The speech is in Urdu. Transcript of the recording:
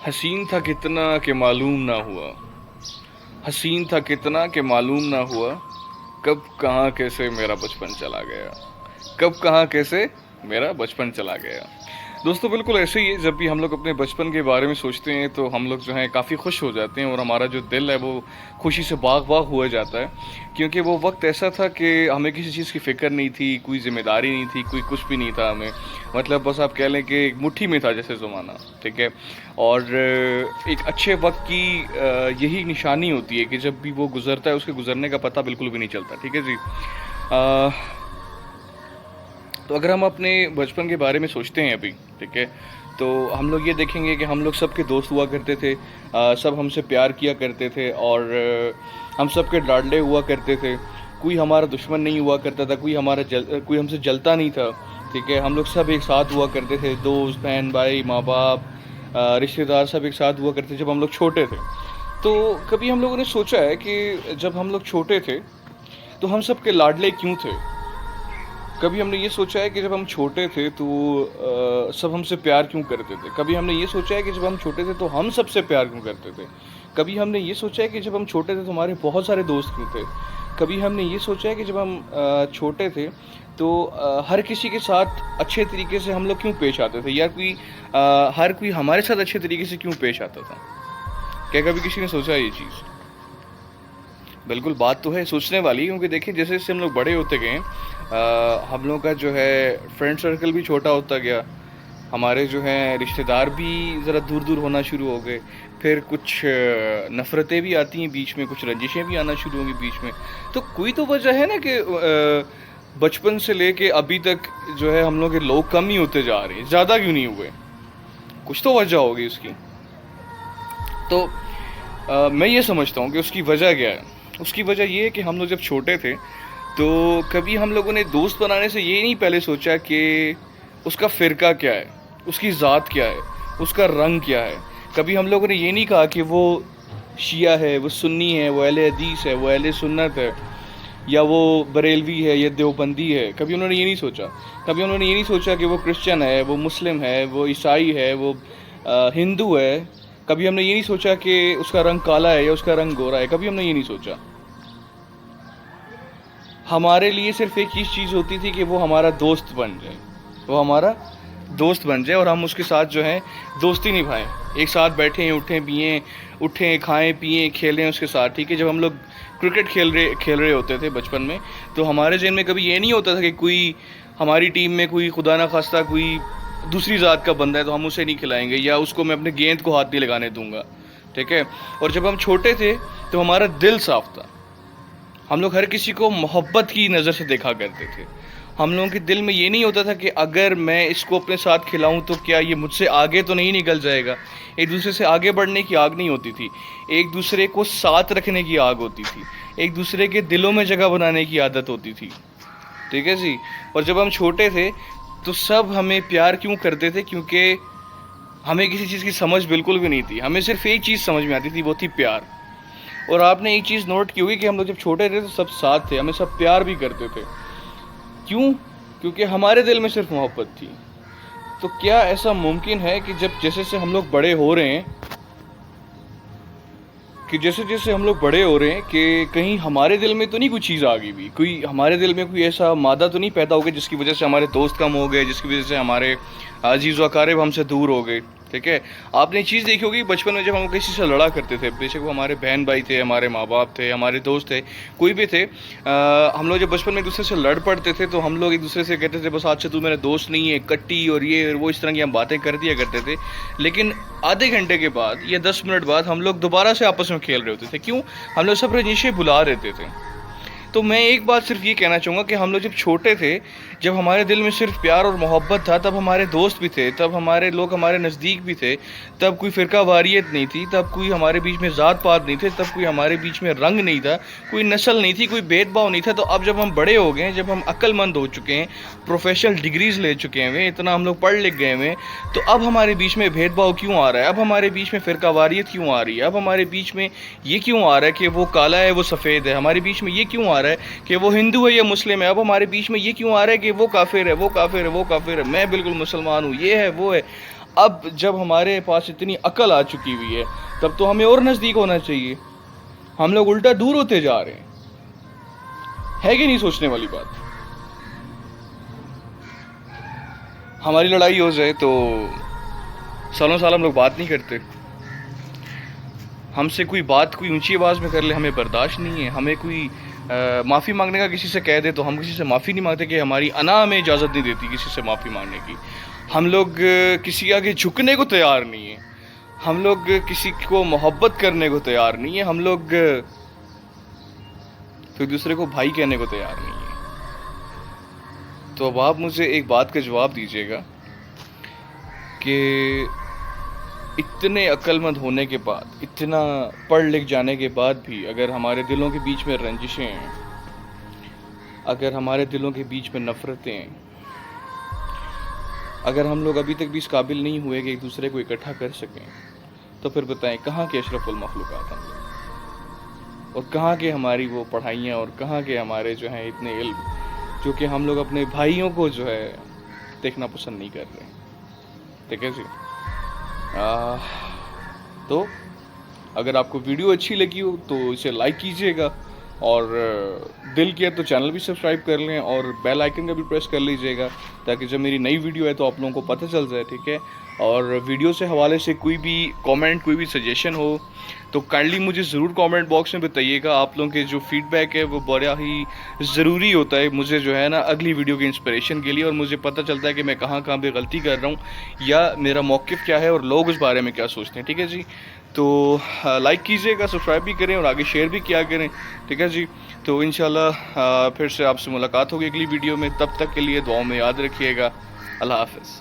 حسین تھا کتنا کہ معلوم نہ ہوا، حسین تھا کتنا کہ معلوم نہ ہوا، کب کہاں کیسے میرا بچپن چلا گیا، کب کہاں کیسے میرا بچپن چلا گیا۔ دوستو بالکل ایسے ہی ہے، جب بھی ہم لوگ اپنے بچپن کے بارے میں سوچتے ہیں تو ہم لوگ جو ہیں کافی خوش ہو جاتے ہیں، اور ہمارا جو دل ہے وہ خوشی سے باغ باغ ہوا جاتا ہے، کیونکہ وہ وقت ایسا تھا کہ ہمیں کسی چیز کی فکر نہیں تھی، کوئی ذمہ داری نہیں تھی، کوئی کچھ بھی نہیں تھا ہمیں، مطلب بس آپ کہہ لیں کہ ایک مٹھی میں تھا جیسے زمانہ، ٹھیک ہے۔ اور ایک اچھے وقت کی یہی نشانی ہوتی ہے کہ جب بھی وہ گزرتا ہے اس کے گزرنے کا پتہ بالکل بھی نہیں چلتا، ٹھیک ہے جی۔ تو اگر ہم اپنے بچپن کے بارے میں سوچتے ہیں ابھی، ٹھیک ہے، تو ہم لوگ یہ دیکھیں گے کہ ہم لوگ سب کے دوست ہوا کرتے تھے، سب ہم سے پیار کیا کرتے تھے، اور ہم سب کے لاڈلے ہوا کرتے تھے، کوئی ہمارا دشمن نہیں ہوا کرتا تھا، کوئی ہم سے جلتا نہیں تھا، ٹھیک ہے۔ ہم لوگ سب ایک ساتھ ہوا کرتے تھے، دوست، بہن بھائی، ماں باپ، رشتہ دار، سب ایک ساتھ ہوا کرتے تھے جب ہم لوگ چھوٹے تھے۔ تو کبھی ہم لوگوں نے سوچا ہے کہ جب ہم لوگ چھوٹے تھے تو ہم سب کے لاڈلے کیوں تھے؟ کبھی ہم نے یہ سوچا ہے کہ جب ہم چھوٹے تھے تو سب ہم سے پیار کیوں کرتے تھے؟ کبھی ہم نے یہ سوچا ہے کہ جب ہم چھوٹے تھے تو ہم سب سے پیار کیوں کرتے تھے؟ کبھی ہم نے یہ سوچا ہے کہ جب ہم چھوٹے تھے تو ہمارے بہت سارے دوست کیوں تھے؟ کبھی ہم نے یہ سوچا ہے کہ جب ہم چھوٹے تھے تو ہر کسی کے ساتھ اچھے طریقے سے ہم لوگ کیوں پیش آتے تھے، یا ہر کوئی ہمارے ساتھ اچھے طریقے سے کیوں پیش آتا تھا؟ کیا کبھی کسی نے سوچا یہ چیز؟ بالکل بات تو ہے سوچنے والی، کیونکہ دیکھیں جیسے جیسے ہم لوگ بڑے ہوتے گئے، ہم لوگ کا جو ہے فرینڈ سرکل بھی چھوٹا ہوتا گیا، ہمارے جو ہیں رشتہ دار بھی ذرا دور دور ہونا شروع ہو گئے، پھر کچھ نفرتیں بھی آتی ہیں بیچ میں، کچھ رنجشیں بھی آنا شروع ہوں گی بیچ میں۔ تو کوئی تو وجہ ہے نا کہ بچپن سے لے کے ابھی تک جو ہے ہم لوگ کے لوگ کم ہی ہوتے جا رہے ہیں، زیادہ کیوں نہیں ہوئے؟ کچھ تو وجہ ہوگی اس کی۔ تو میں یہ سمجھتا ہوں کہ اس کی وجہ کیا ہے؟ اس کی وجہ یہ ہے کہ ہم لوگ جب چھوٹے تھے تو کبھی ہم لوگوں نے دوست بنانے سے یہ نہیں پہلے سوچا کہ اس کا فرقہ کیا ہے، اس کی ذات کیا ہے، اس کا رنگ کیا ہے۔ کبھی ہم لوگوں نے یہ نہیں کہا کہ وہ شیعہ ہے، وہ سنی ہے، وہ اہل حدیث ہے، وہ اہل سنت ہے، یا وہ بریلوی ہے یا دیوبندی ہے۔ کبھی انہوں نے یہ نہیں سوچا۔ کبھی انہوں نے یہ نہیں سوچا کہ وہ کرسچن ہے، وہ مسلم ہے، وہ عیسائی ہے، وہ ہندو ہے۔ کبھی ہم نے یہ نہیں سوچا کہ اس کا رنگ کالا ہے یا اس کا رنگ گورا ہے۔ کبھی ہم نے یہ نہیں سوچا۔ ہمارے لیے صرف ایک چیز ہوتی تھی کہ وہ ہمارا دوست بن جائے، وہ ہمارا دوست بن جائے، اور ہم اس کے ساتھ جو ہے دوستی نبھائیں، ایک ساتھ بیٹھیں، اٹھیں کھائیں پئیں کھیلیں اس کے ساتھ، ٹھیک ہے۔ جب ہم لوگ کرکٹ کھیل رہے ہوتے تھے بچپن میں، تو ہمارے ذہن میں کبھی یہ نہیں ہوتا تھا کہ کوئی ہماری ٹیم میں کوئی خدا نہ خواستہ کوئی دوسری ذات کا بندہ ہے تو ہم اسے نہیں کھلائیں گے، یا اس کو میں اپنے گیند کو ہاتھ نہیں لگانے دوں گا، ٹھیک ہے۔ اور جب ہم چھوٹے تھے تو ہمارا دل صاف تھا، ہم لوگ ہر کسی کو محبت کی نظر سے دیکھا کرتے تھے۔ ہم لوگوں کے دل میں یہ نہیں ہوتا تھا کہ اگر میں اس کو اپنے ساتھ کھلاؤں تو کیا یہ مجھ سے آگے تو نہیں نکل جائے گا۔ ایک دوسرے سے آگے بڑھنے کی آگ نہیں ہوتی تھی، ایک دوسرے کو ساتھ رکھنے کی آگ ہوتی تھی، ایک دوسرے کے دلوں میں جگہ بنانے کی عادت ہوتی تھی، ٹھیک ہے جی۔ اور جب ہم چھوٹے تھے تو سب ہمیں پیار کیوں کرتے تھے؟ کیونکہ ہمیں کسی چیز کی سمجھ بالکل بھی نہیں تھی، ہمیں صرف ایک چیز سمجھ میں آتی تھی، وہ تھی پیار۔ اور آپ نے ایک چیز نوٹ کی ہوگی کہ ہم لوگ جب چھوٹے تھے تو سب ساتھ تھے، ہمیں سب پیار بھی کرتے تھے۔ کیوں؟ کیونکہ ہمارے دل میں صرف محبت تھی۔ تو کیا ایسا ممکن ہے کہ جب جیسے جیسے ہم لوگ بڑے ہو رہے ہیں کہ کہیں ہمارے دل میں تو نہیں کوئی چیز آ گئی بھی، کوئی ہمارے دل میں کوئی ایسا مادہ تو نہیں پیدا ہو گیا جس کی وجہ سے ہمارے دوست کم ہو گئے، جس کی وجہ سے ہمارے عزیز و اقارب ہم سے دور ہو گئے، ٹھیک ہے۔ آپ نے چیز دیکھی ہوگی بچپن میں جب ہم کسی سے لڑا کرتے تھے، بے شک وہ ہمارے بہن بھائی تھے، ہمارے ماں باپ تھے، ہمارے دوست تھے، کوئی بھی تھے، ہم لوگ جب بچپن میں ایک دوسرے سے لڑ پڑتے تھے تو ہم لوگ ایک دوسرے سے کہتے تھے بس آج سے تو میرا دوست نہیں ہے، کٹی اور یہ اور وہ، اس طرح کی ہم باتیں کر دیا کرتے تھے۔ لیکن آدھے گھنٹے کے بعد یا 10 منٹ بعد ہم لوگ دوبارہ سے آپس میں کھیل رہے ہوتے تھے۔ کیوں؟ ہم لوگ سب رنجشیں بھلا رہتے تھے۔ تو میں ایک بات صرف یہ کہنا چاہوں گا کہ ہم لوگ جب چھوٹے تھے، جب ہمارے دل میں صرف پیار اور محبت تھا، تب ہمارے دوست بھی تھے، تب ہمارے لوگ ہمارے نزدیک بھی تھے، تب کوئی فرقہ واریت نہیں تھی، تب کوئی ہمارے بیچ میں ذات پات نہیں تھے، تب کوئی ہمارے بیچ میں رنگ نہیں تھا، کوئی نسل نہیں تھی، کوئی بھید بھاؤ نہیں تھا۔ تو اب جب ہم بڑے ہو گئے ہیں، جب ہم عقل مند ہو چکے ہیں، پروفیشنل ڈگریز لے چکے ہیں، اتنا ہم لوگ پڑھ لکھ گئے ہیں، تو اب ہمارے بیچ میں بھید بھاؤ کیوں آ رہا ہے؟ اب ہمارے بیچ میں فرقہ واریت کیوں آ رہی ہے؟ اب ہمارے بیچ میں یہ کیوں آ رہا ہے کہ وہ کالا ہے وہ سفید ہے؟ ہمارے بیچ میں یہ کیوں آ رہا ہے کہ وہ ہندو ہے یا مسلم ہے؟ اب ہمارے بیچ میں یہ کیوں آ رہا ہے کہ وہ کافر ہے، وہ کافر ہے، وہ کافر ہے، میں بالکل مسلمان ہوں، یہ ہے وہ ہے؟ اب جب ہمارے پاس اتنی عقل آ چکی ہوئی ہے تب تو ہمیں اور نزدیک ہونا چاہیے. ہم لوگ الٹا دور ہوتے جا رہے ہیں. ہے کہ نہیں سوچنے والی بات؟ ہماری لڑائی ہو جائے تو سالوں سال ہم لوگ بات نہیں کرتے. ہم سے کوئی بات کوئی اونچی آواز میں کر لے ہمیں برداشت نہیں ہے. ہمیں کوئی معافی مانگنے کا کسی سے کہہ دے تو ہم کسی سے معافی نہیں مانگتے کہ ہماری انا ہمیں اجازت نہیں دیتی کسی سے معافی مانگنے کی. ہم لوگ کسی آگے جھکنے کو تیار نہیں ہیں. ہم لوگ کسی کو محبت کرنے کو تیار نہیں ہیں. ہم لوگ ایک دوسرے کو بھائی کہنے کو تیار نہیں ہیں. تو اب آپ مجھے ایک بات کا جواب دیجیے گا کہ اتنے عقل مند ہونے کے بعد، اتنا پڑھ لکھ جانے کے بعد بھی اگر ہمارے دلوں کے بیچ میں رنجشیں ہیں، اگر ہمارے دلوں کے بیچ میں نفرتیں ہیں، اگر ہم لوگ ابھی تک بھی اس قابل نہیں ہوئے کہ ایک دوسرے کو اکٹھا کر سکیں، تو پھر بتائیں کہاں کے اشرف المخلوقات ہم لوگ، اور کہاں کے ہماری وہ پڑھائیاں، اور کہاں کے ہمارے جو ہیں اتنے علم جو کہ ہم لوگ اپنے بھائیوں کو جو ہے دیکھنا پسند نہیں کر رہے. ٹھیک ہے جی. تو اگر آپ کو ویڈیو اچھی لگی ہو تو اسے لائک کیجیے گا، اور دل کیا تو چینل بھی سبسکرائب کر لیں، اور بیل آئیکن کا بھی پریس کر لیجیے گا تاکہ جب میری نئی ویڈیو ہے تو آپ لوگوں کو پتہ چل جائے. ٹھیک ہے. اور ویڈیو سے حوالے سے کوئی بھی کامنٹ، کوئی بھی سجیشن ہو تو کائنڈلی مجھے ضرور کامنٹ باکس میں بتائیے گا. آپ لوگوں کے جو فیڈ بیک ہے وہ بڑا ہی ضروری ہوتا ہے مجھے جو ہے نا اگلی ویڈیو کی انسپریشن کے لیے، اور مجھے پتہ چلتا ہے کہ میں کہاں کہاں پہ غلطی کر رہا ہوں یا میرا موقف کیا ہے اور لوگ اس بارے میں کیا سوچتے ہیں. ٹھیک ہے جی. تو لائک کیجیے گا، سبسکرائب بھی کریں، اور آگے شیئر بھی کیا کریں. ٹھیک ہے جی. تو انشاءاللہ پھر سے آپ سے ملاقات ہوگی اگلی ویڈیو میں. تب تک کے لیے دعاؤں میں یاد رکھیے گا. اللہ حافظ.